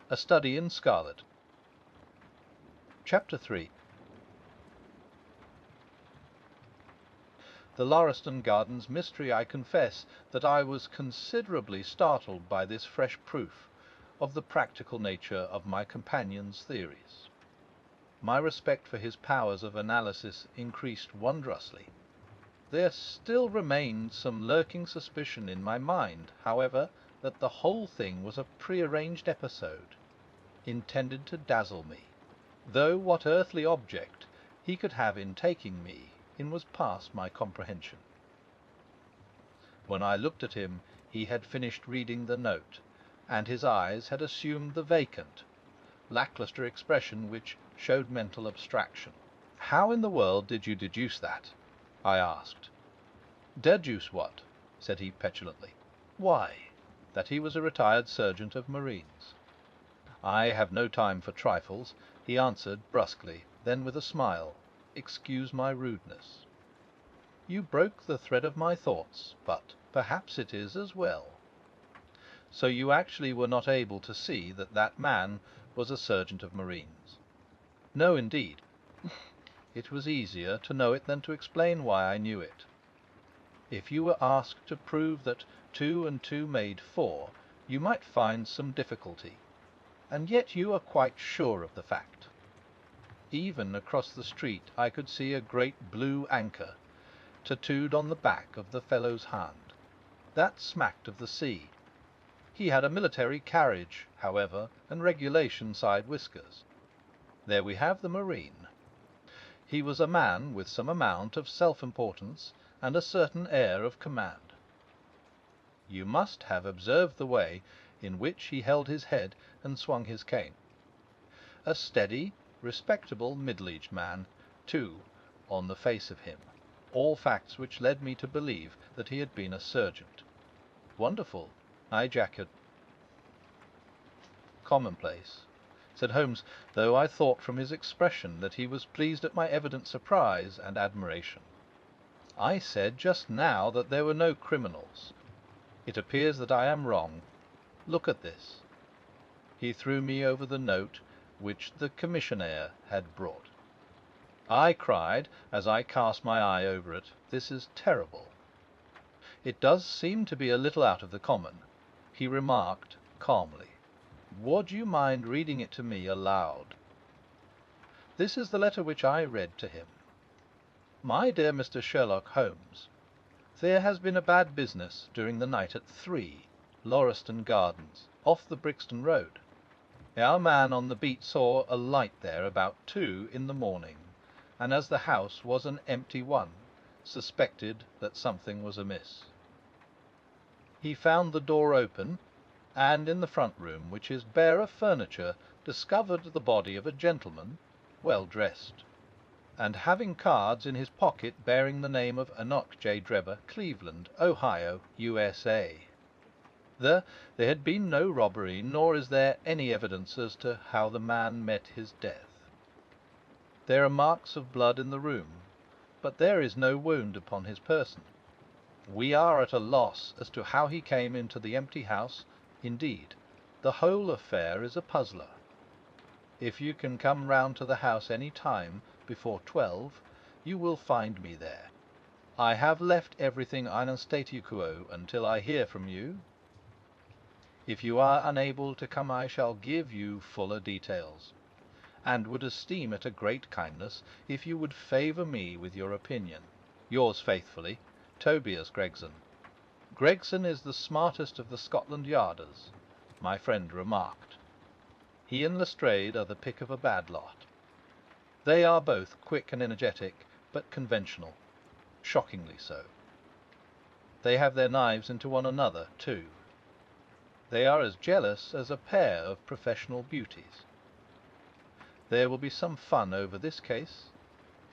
A Study in Scarlet. Chapter 3. The Lauriston Gardens mystery. I confess that I was considerably startled by this fresh proof of the practical nature of my companion's theories. My respect for his powers of analysis increased wondrously. There still remained some lurking suspicion in my mind, however, that the whole thing was a prearranged episode, intended to dazzle me, though what earthly object he could have in taking me in was past my comprehension. When I looked at him, he had finished reading the note, and his eyes had assumed the vacant, lacklustre expression which showed mental abstraction. "How in the world did you deduce that?" I asked. "Deduce what?" said he petulantly. "Why, that he was a retired sergeant of marines." "I have no time for trifles," he answered brusquely; then with a smile, "Excuse my rudeness." "You broke the thread of my thoughts, but perhaps it is as well. So you actually were not able to see that that man was a sergeant of marines?" "No, indeed." "It was easier to know it than to explain why I knew it. If you were asked to prove that 2 and 2 made 4, you might find some difficulty. And yet you are quite sure of the fact. Even across the street I could see a great blue anchor tattooed on the back of the fellow's hand. That smacked of the sea. He had a military carriage, however, and regulation side whiskers. There we have the marine. He was a man with some amount of self-importance and a certain air of command. You must have observed the way in which he held his head and swung his cane. A steady, respectable, middle-aged man, too, on the face of him. All facts which led me to believe that he had been a sergeant." "Wonderful!" I ejaculated. "Commonplace," said Holmes, though I thought from his expression that he was pleased at my evident surprise and admiration. "I said just now that there were no criminals. It appears that I am wrong. Look at this." He threw me over the note which the commissionaire had brought. I cried, as I cast my eye over it, "This is terrible." "It does seem to be a little out of the common," he remarked calmly. "Would you mind reading it to me aloud?" This is the letter which I read to him. "My dear Mr. Sherlock Holmes, there has been a bad business during the night at 3, Lauriston Gardens, off the Brixton Road. Our man on the beat saw a light there about 2 in the morning, and as the house was an empty one, suspected that something was amiss. He found the door open, and in the front room, which is bare of furniture, discovered the body of a gentleman, well dressed, and having cards in his pocket bearing the name of Enoch J. Drebber, Cleveland, Ohio, USA. There had been no robbery, nor is there any evidence as to how the man met his death. There are marks of blood in the room, but there is no wound upon his person. We are at a loss as to how he came into the empty house. Indeed, the whole affair is a puzzler. If you can come round to the house any time before 12, you will find me there. I have left everything in statu quo until I hear from you. If you are unable to come, I shall give you fuller details, and would esteem it a great kindness if you would favour me with your opinion. Yours faithfully, Tobias Gregson. Gregson is the smartest of the Scotland Yarders, my friend remarked. He and Lestrade are the pick of a bad lot. They are both quick and energetic, but conventional, shockingly so. They have their knives into one another, too. They are as jealous as a pair of professional beauties. There will be some fun over this case,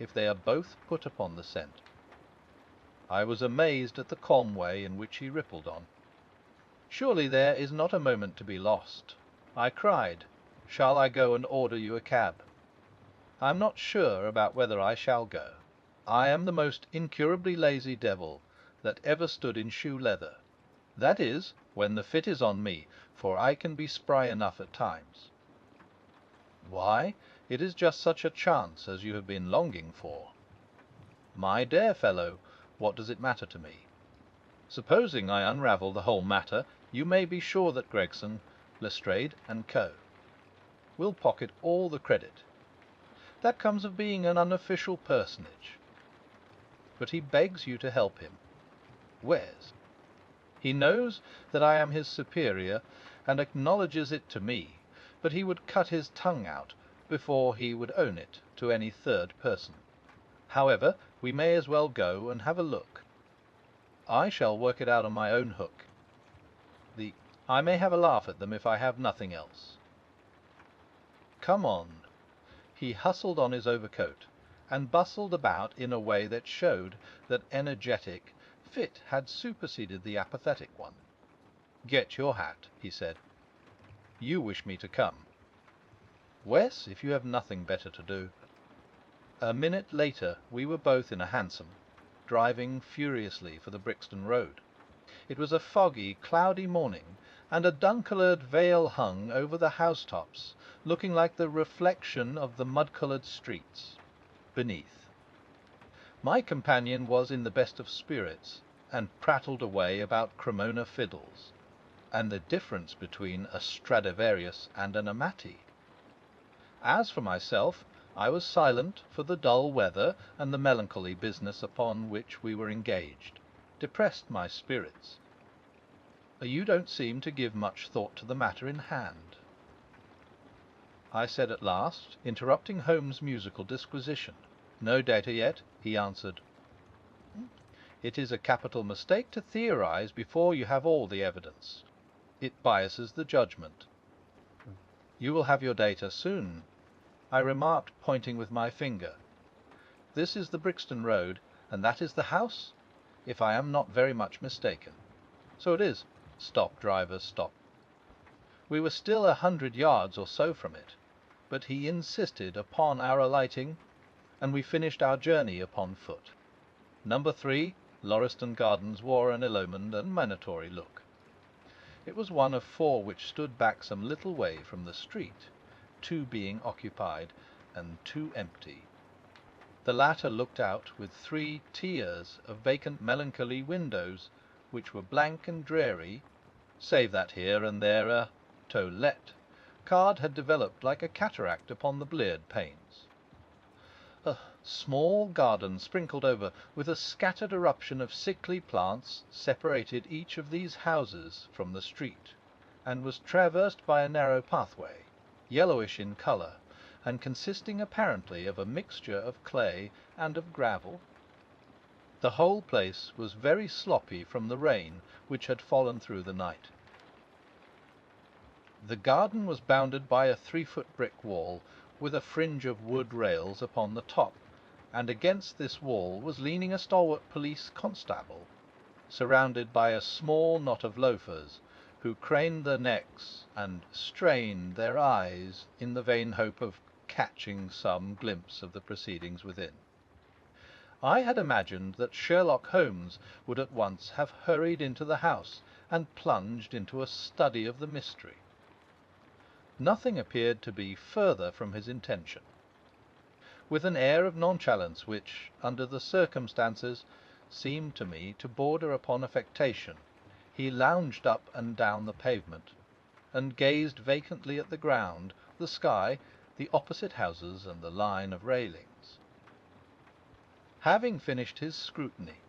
if they are both put upon the scent." I was amazed at the calm way in which he rippled on. "Surely there is not a moment to be lost," I cried. "Shall I go and order you a cab?" "I am not sure about whether I shall go. I am the most incurably lazy devil that ever stood in shoe leather. That is, when the fit is on me, for I can be spry enough at times. Why, it is just such a chance as you have been longing for. My dear fellow, what does it matter to me? Supposing I unravel the whole matter, you may be sure that Gregson, Lestrade, and Co. will pocket all the credit. That comes of being an unofficial personage. But he begs you to help him. Where's? He knows that I am his superior, and acknowledges it to me, but he would cut his tongue out before he would own it to any third person. However, we may as well go and have a look. I shall work it out on my own hook. I may have a laugh at them if I have nothing else. Come on. He hustled on his overcoat, and bustled about in a way that showed that energetic fit had superseded the apathetic one. Get your hat, he said. You wish me to come. Wes, if you have nothing better to do. A minute later we were both in a hansom, driving furiously for the Brixton Road. It was a foggy, cloudy morning, and a dun-coloured veil hung over the housetops, looking like the reflection of the mud-coloured streets beneath. My companion was in the best of spirits, and prattled away about Cremona fiddles, and the difference between a Stradivarius and an Amati. As for myself, I was silent for the dull weather and the melancholy business upon which we were engaged depressed my spirits. You don't seem to give much thought to the matter in hand, I said at last, interrupting Holmes' musical disquisition. No data yet, he answered. It is a capital mistake to theorize before you have all the evidence. It biases the judgment. You will have your data soon, I remarked, pointing with my finger. This is the Brixton Road, and that is the house, if I am not very much mistaken. So it is. Stop, driver, stop. We were still 100 yards or so from it, but he insisted upon our alighting, and we finished our journey upon foot. Number 3, Lauriston Gardens, wore an illumined and minatory look. It was one of 4 which stood back some little way from the street, 2 being occupied and 2 empty. The latter looked out with 3 tiers of vacant melancholy windows, which were blank and dreary, save that here and there a "To Let" card had developed like a cataract upon the bleared panes. A small garden sprinkled over with a scattered eruption of sickly plants separated each of these houses from the street, and was traversed by a narrow pathway, yellowish in colour, and consisting apparently of a mixture of clay and of gravel. The whole place was very sloppy from the rain which had fallen through the night. The garden was bounded by a 3-foot brick wall, with a fringe of wood rails upon the top, and against this wall was leaning a stalwart police constable, surrounded by a small knot of loafers, who craned their necks and strained their eyes in the vain hope of catching some glimpse of the proceedings within. I had imagined that Sherlock Holmes would at once have hurried into the house and plunged into a study of the mystery. Nothing appeared to be further from his intention. With an air of nonchalance which, under the circumstances, seemed to me to border upon affectation, he lounged up and down the pavement, and gazed vacantly at the ground, the sky, the opposite houses, and the line of railings. Having finished his scrutiny,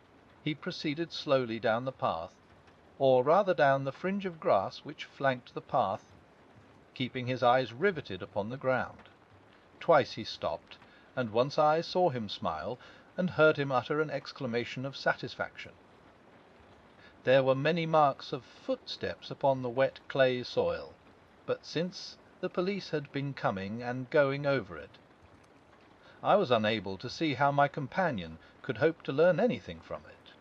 he proceeded slowly down the path, or rather down the fringe of grass which flanked the path, keeping his eyes riveted upon the ground. Twice he stopped, and once I saw him smile, and heard him utter an exclamation of satisfaction. There were many marks of footsteps upon the wet clay soil, but since the police had been coming and going over it, I was unable to see how my companion could hope to learn anything from it.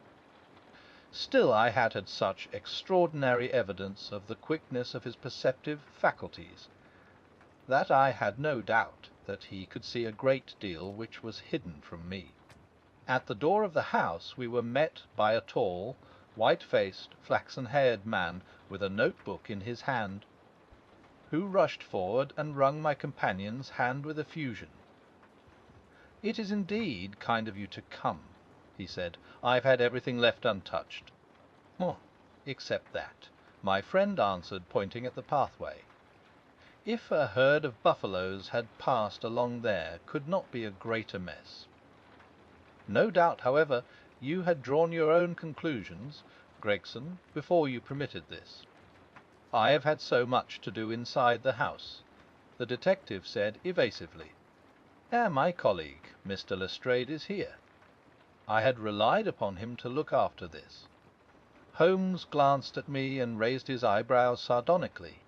Still I had such extraordinary evidence of the quickness of his perceptive faculties that I had no doubt that he could see a great deal which was hidden from me. At the door of the house we were met by a tall, white-faced, flaxen-haired man with a notebook in his hand, who rushed forward and wrung my companion's hand with effusion. "It is indeed kind of you to come," he said. "I've had everything left untouched." "Oh, except that," my friend answered, pointing at the pathway. "If a herd of buffaloes had passed along there, could not be a greater mess. No doubt, however, you had drawn your own conclusions, Gregson, before you permitted this. I have had so much to do inside the house," the detective said evasively. "My colleague, Mr. Lestrade, is here. I had relied upon him to look after this." Holmes glanced at me and raised his eyebrows sardonically.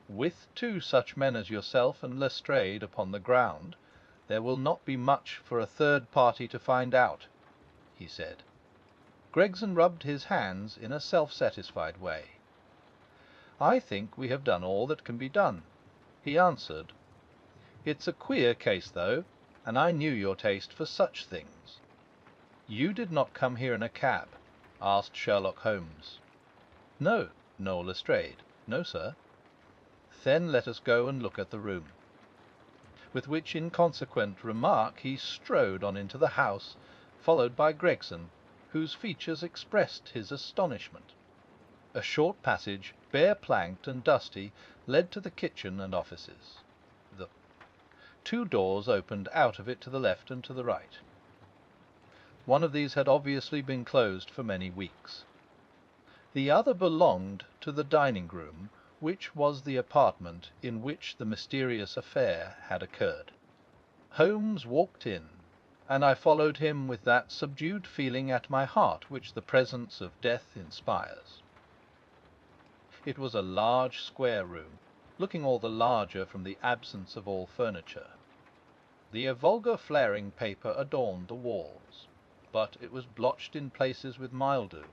"With two such men as yourself and Lestrade upon the ground, there will not be much for a third party to find out," he said. Gregson rubbed his hands in a self-satisfied way. "I think we have done all that can be done," he answered. "It's a queer case, though, and I knew your taste for such things." "You did not come here in a cab?" asked Sherlock Holmes. "No, nor Lestrade. No, sir." "Then let us go and look at the room." With which inconsequent remark he strode on into the house, followed by Gregson, whose features expressed his astonishment. A short passage, bare-planked and dusty, led to the kitchen and offices. Two doors opened out of it to the left and to the right. One of these had obviously been closed for many weeks. The other belonged to the dining-room, which was the apartment in which the mysterious affair had occurred. Holmes walked in, and I followed him with that subdued feeling at my heart which the presence of death inspires. It was a large square room, looking all the larger from the absence of all furniture. The vulgar flaring paper adorned the walls, but it was blotched in places with mildew,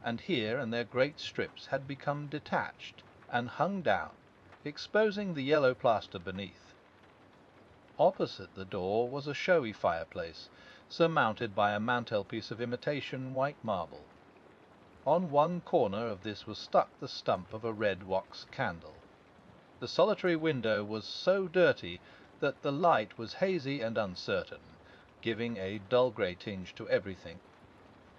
and here and there great strips had become detached and hung down, exposing the yellow plaster beneath. Opposite the door was a showy fireplace, surmounted by a mantelpiece of imitation white marble. On one corner of this was stuck the stump of a red wax candle. The solitary window was so dirty that the light was hazy and uncertain, giving a dull grey tinge to everything,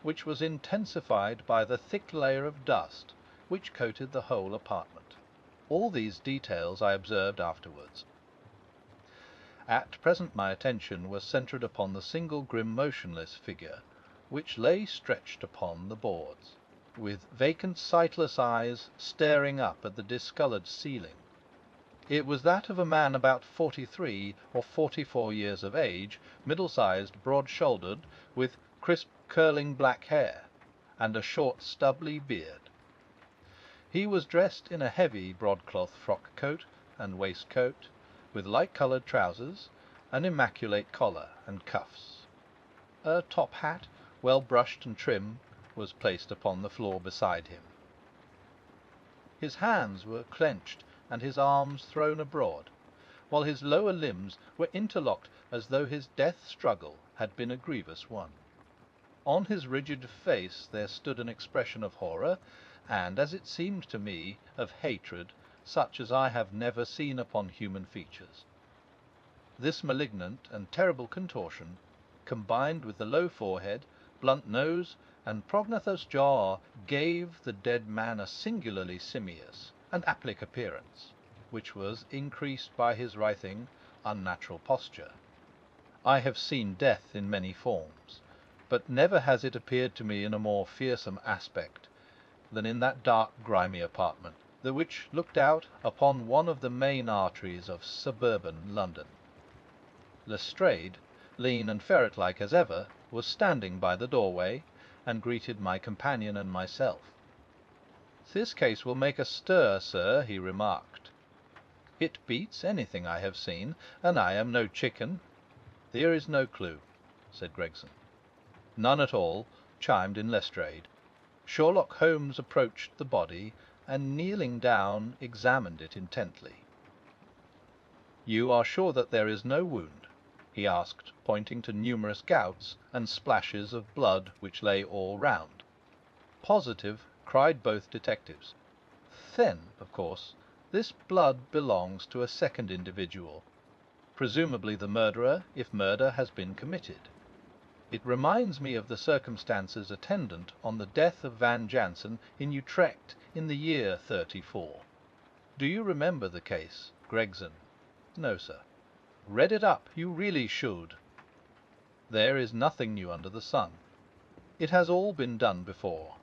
which was intensified by the thick layer of dust which coated the whole apartment. All these details I observed afterwards. At present my attention was centred upon the single grim motionless figure which lay stretched upon the boards, with vacant sightless eyes staring up at the discoloured ceiling. It was that of a man about 43 or 44 years of age, middle-sized, broad-shouldered, with crisp curling black hair, and a short stubbly beard. He was dressed in a heavy broadcloth frock-coat and waistcoat, with light-coloured trousers, an immaculate collar and cuffs. A top hat, well brushed and trim, was placed upon the floor beside him. His hands were clenched and his arms thrown abroad, while his lower limbs were interlocked as though his death struggle had been a grievous one. On his rigid face there stood an expression of horror, and, as it seemed to me, of hatred, such as I have never seen upon human features. This malignant and terrible contortion, combined with the low forehead, blunt nose, and prognathous jaw, gave the dead man a singularly simious and applic appearance, which was increased by his writhing, unnatural posture. I have seen death in many forms, but never has it appeared to me in a more fearsome aspect than in that dark, grimy apartment, which looked out upon one of the main arteries of suburban London. Lestrade, lean and ferret-like as ever, was standing by the doorway, and greeted my companion and myself. "This case will make a stir, sir," he remarked. "It beats anything I have seen, and I am no chicken." "There is no clue," said Gregson. "None at all," chimed in Lestrade. Sherlock Holmes approached the body, and kneeling down, examined it intently. "You are sure that there is no wound?" he asked, pointing to numerous gouts and splashes of blood which lay all round. Positive, cried both detectives. Then, of course, this blood belongs to a second individual, presumably the murderer, if murder has been committed. It reminds me of the circumstances attendant on the death of Van Jansen in Utrecht in the year '34. Do you remember the case, Gregson? No, sir. Read it up. You really should. There is nothing new under the sun. It has all been done before.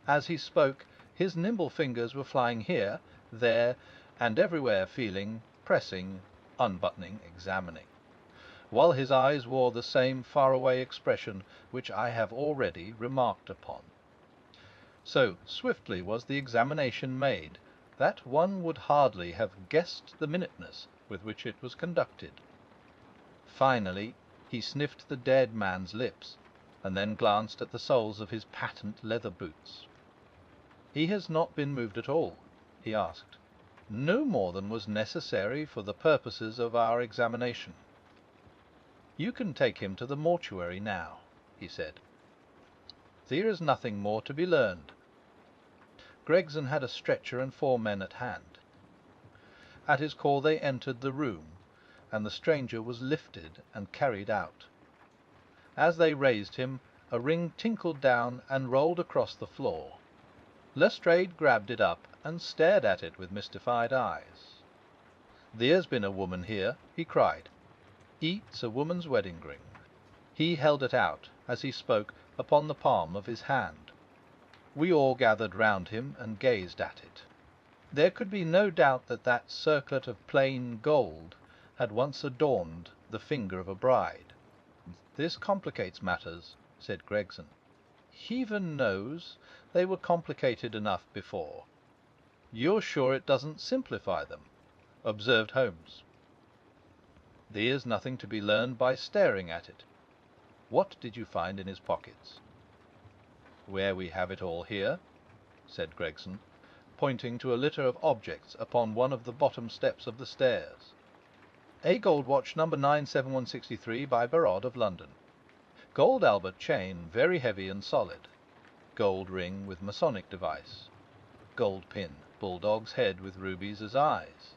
As he spoke, his nimble fingers were flying here, there, and everywhere, feeling, pressing, unbuttoning, examining, while his eyes wore the same far-away expression which I have already remarked upon. So swiftly was the examination made that one would hardly have guessed the minuteness with which it was conducted. Finally, he sniffed the dead man's lips, and then glanced at the soles of his patent leather boots. "He has not been moved at all?" he asked. "No more than was necessary for the purposes of our examination." "You can take him to the mortuary now," he said. "There is nothing more to be learned." Gregson had a stretcher and 4 men at hand. At his call they entered the room, and the stranger was lifted and carried out. As they raised him, a ring tinkled down and rolled across the floor. Lestrade grabbed it up and stared at it with mystified eyes. "There's been a woman here," he cried. "It's a woman's wedding ring." He held it out, as he spoke, upon the palm of his hand. We all gathered round him and gazed at it. There could be no doubt that that circlet of plain gold had once adorned the finger of a bride. "This complicates matters," said Gregson. "Heaven knows they were complicated enough before." "You're sure it doesn't simplify them?" observed Holmes. "There's nothing to be learned by staring at it. What did you find in his pockets?" "Where we have it all here," said Gregson, pointing to a litter of objects upon one of the bottom steps of the stairs. "A gold watch number 97163 by Barod of London. Gold Albert chain, very heavy and solid. Gold ring with Masonic device. Gold pin, bulldog's head with rubies as eyes.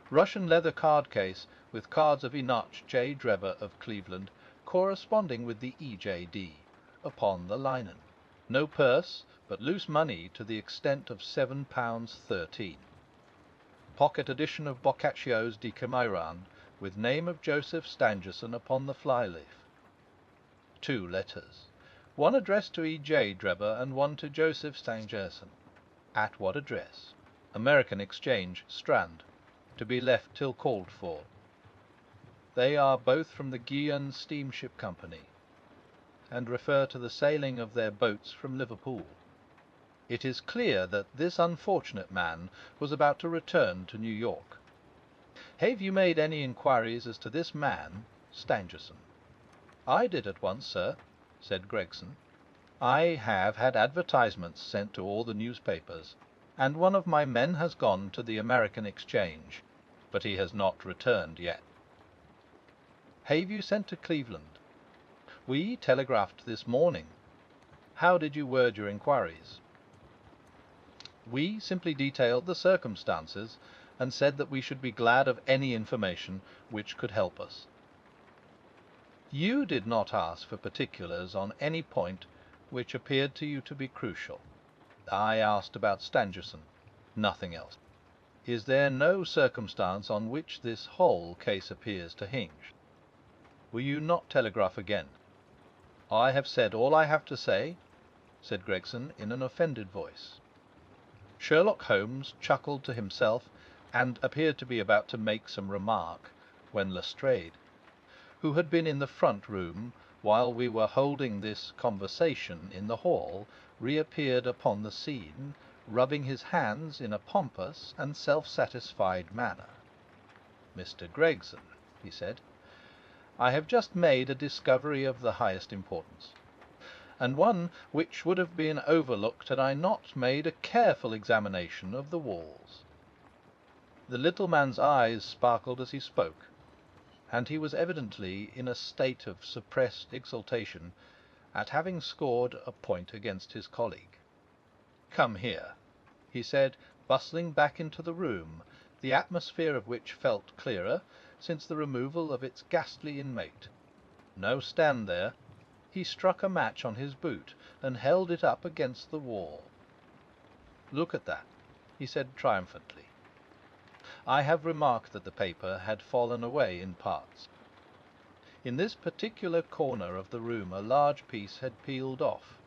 Russian leather card case with cards of Enoch J. Drebber of Cleveland, corresponding with the EJD, upon the linen. No purse, but loose money to the extent of £7.13. Pocket edition of Boccaccio's Decameron, with name of Joseph Stangerson upon the flyleaf. 2 letters, one addressed to E.J. Drebber and one to Joseph Stangerson. At what address? American Exchange, Strand, to be left till called for. They are both from the Guion Steamship Company, and refer to the sailing of their boats from Liverpool. It is clear that this unfortunate man was about to return to New York. Have you made any inquiries as to this man, Stangerson?" "I did at once, sir," said Gregson. "I have had advertisements sent to all the newspapers, and one of my men has gone to the American Exchange, but he has not returned yet." "Have you sent to Cleveland?" "We telegraphed this morning." "How did you word your inquiries?" "We simply detailed the circumstances, and said that we should be glad of any information which could help us." "You did not ask for particulars on any point which appeared to you to be crucial?" "I asked about Stangerson, nothing else." "Is there no circumstance on which this whole case appears to hinge?" "Will you not telegraph again?" "I have said all I have to say," said Gregson in an offended voice. Sherlock Holmes chuckled to himself and appeared to be about to make some remark, when Lestrade, who had been in the front room while we were holding this conversation in the hall, reappeared upon the scene, rubbing his hands in a pompous and self-satisfied manner. "Mr. Gregson," he said, "I have just made a discovery of the highest importance, and one which would have been overlooked had I not made a careful examination of the walls." The little man's eyes sparkled as he spoke, and he was evidently in a state of suppressed exultation at having scored a point against his colleague. "Come here," he said, bustling back into the room, the atmosphere of which felt clearer since the removal of its ghastly inmate. "No, stand there." He struck a match on his boot and held it up against the wall. "Look at that," he said triumphantly. I have remarked that the paper had fallen away in parts. In this particular corner of the room a large piece had peeled off,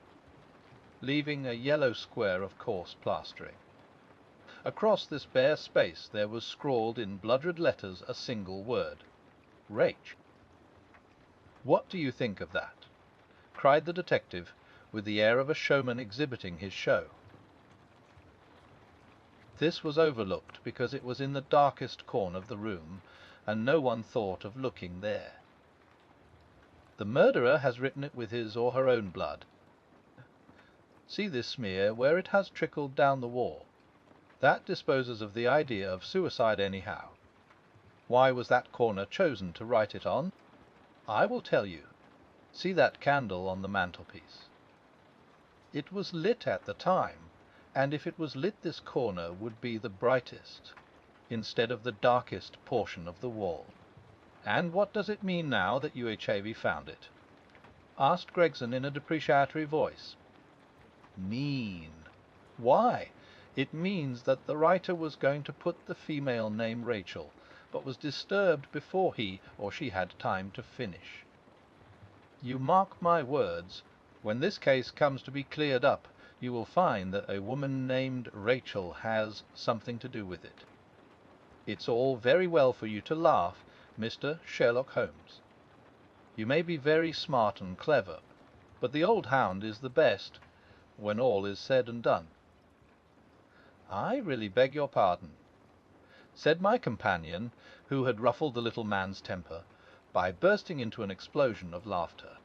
leaving a yellow square of coarse plastering. Across this bare space there was scrawled in blood-red letters a single word: Rach. "What do you think of that?" cried the detective, with the air of a showman exhibiting his show. This was overlooked because it was in the darkest corner of the room, and no one thought of looking there. "The murderer has written it with his or her own blood. See this smear where it has trickled down the wall. That disposes of the idea of suicide anyhow. Why was that corner chosen to write it on? I will tell you. See that candle on the mantelpiece. It was lit at the time, and if it was lit this corner would be the brightest, instead of the darkest portion of the wall. And what does it mean now that UHAV found it?" asked Gregson in a depreciatory voice. "Mean? Why, it means that the writer was going to put the female name Rachel, but was disturbed before he or she had time to finish. You mark my words, when this case comes to be cleared up, you will find that a woman named Rachel has something to do with it. It's all very well for you to laugh, Mr. Sherlock Holmes. You may be very smart and clever, but the old hound is the best, when all is said and done." "I really beg your pardon," said my companion, who had ruffled the little man's temper by bursting into an explosion of laughter.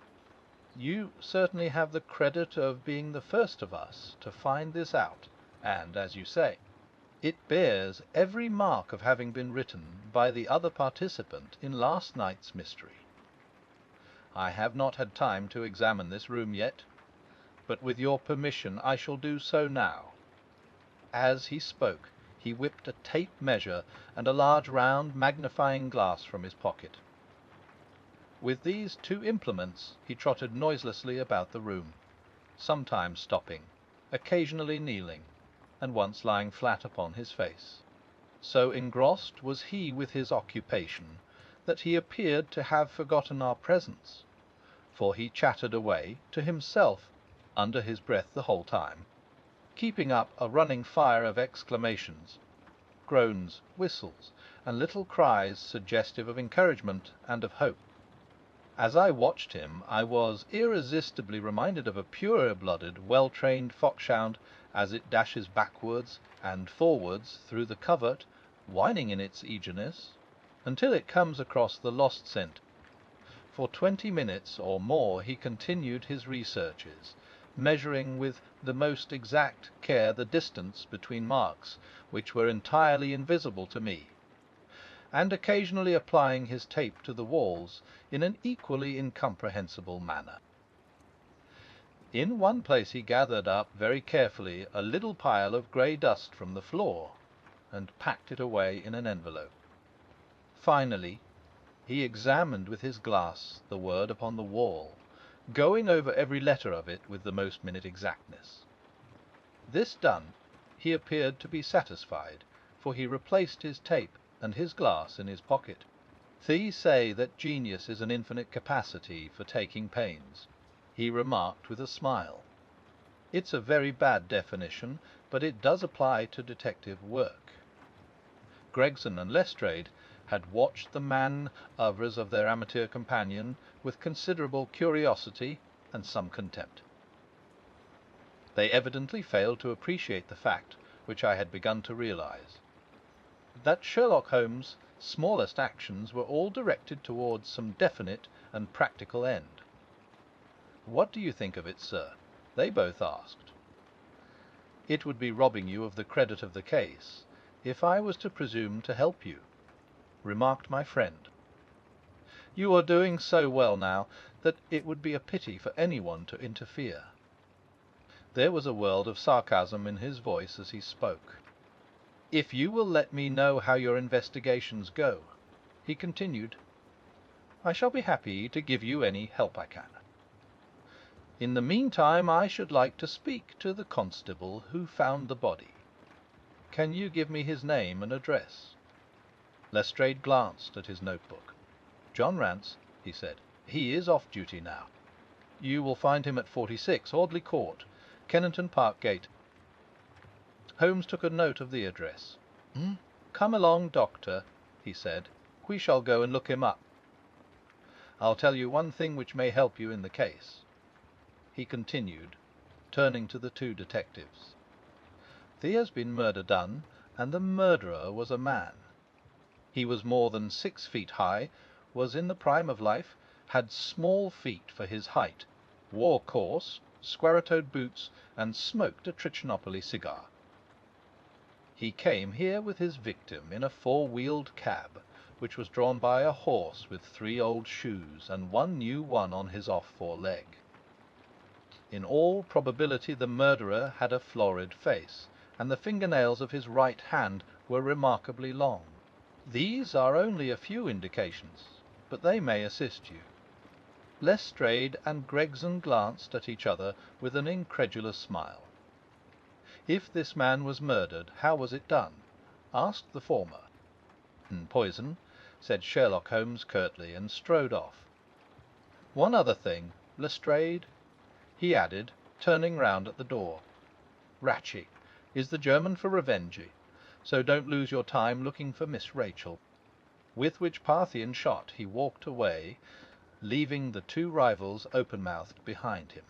"You certainly have the credit of being the first of us to find this out, and, as you say, it bears every mark of having been written by the other participant in last night's mystery. I have not had time to examine this room yet, but with your permission I shall do so now." As he spoke, he whipped a tape measure and a large round magnifying glass from his pocket. With these two implements he trotted noiselessly about the room, sometimes stopping, occasionally kneeling, and once lying flat upon his face. So engrossed was he with his occupation that he appeared to have forgotten our presence, for he chattered away to himself under his breath the whole time, keeping up a running fire of exclamations, groans, whistles, and little cries suggestive of encouragement and of hope. As I watched him, I was irresistibly reminded of a pure-blooded, well-trained foxhound as it dashes backwards and forwards through the covert, whining in its eagerness, until it comes across the lost scent. For 20 minutes or more he continued his researches, measuring with the most exact care the distance between marks which were entirely invisible to me, and occasionally applying his tape to the walls in an equally incomprehensible manner. In one place he gathered up very carefully a little pile of grey dust from the floor, and packed it away in an envelope. Finally, he examined with his glass the word upon the wall, going over every letter of it with the most minute exactness. This done, he appeared to be satisfied, for he replaced his tape and his glass in his pocket. "These say that genius is an infinite capacity for taking pains," he remarked with a smile. "It's a very bad definition, but it does apply to detective work." Gregson and Lestrade had watched the man-oeuvres of their amateur companion with considerable curiosity and some contempt. They evidently failed to appreciate the fact, which I had begun to realize, that Sherlock Holmes' smallest actions were all directed towards some definite and practical end. "What do you think of it, sir?" they both asked. "It would be robbing you of the credit of the case if I was to presume to help you," remarked my friend. You are doing so well now that it would be a pity for anyone to interfere." There was a world of sarcasm in his voice as he spoke. "If you will let me know how your investigations go," he continued, "I shall be happy to give you any help I can. In the meantime, I should like to speak to the constable who found the body. Can you give me his name and address?" Lestrade glanced at his notebook. "John Rance," he said. "He is off duty now. You will find him at 46 Audley Court, Kennington Park Gate." Holmes took a note of the address. "Come along, Doctor," he said. "We shall go and look him up. I'll tell you one thing which may help you in the case," he continued, turning to the two detectives. "There's been murder done, and the murderer was a man. He was more than 6 feet high, was in the prime of life, had small feet for his height, wore coarse, square-toed boots, and smoked a Trichinopoly cigar. He came here with his victim in a four-wheeled cab, which was drawn by a horse with 3 old shoes and 1 new one on his off foreleg. In all probability the murderer had a florid face, and the fingernails of his right hand were remarkably long. These are only a few indications, but they may assist you." Lestrade and Gregson glanced at each other with an incredulous smile. If this man was murdered, how was it done? Asked the former. "Poison," said Sherlock Holmes curtly, and strode off. "One other thing, Lestrade," he added, turning round at the door. "Ratchey is the German for revenge, so don't lose your time looking for Miss Rachel." With which Parthian shot he walked away, leaving the two rivals open-mouthed behind him.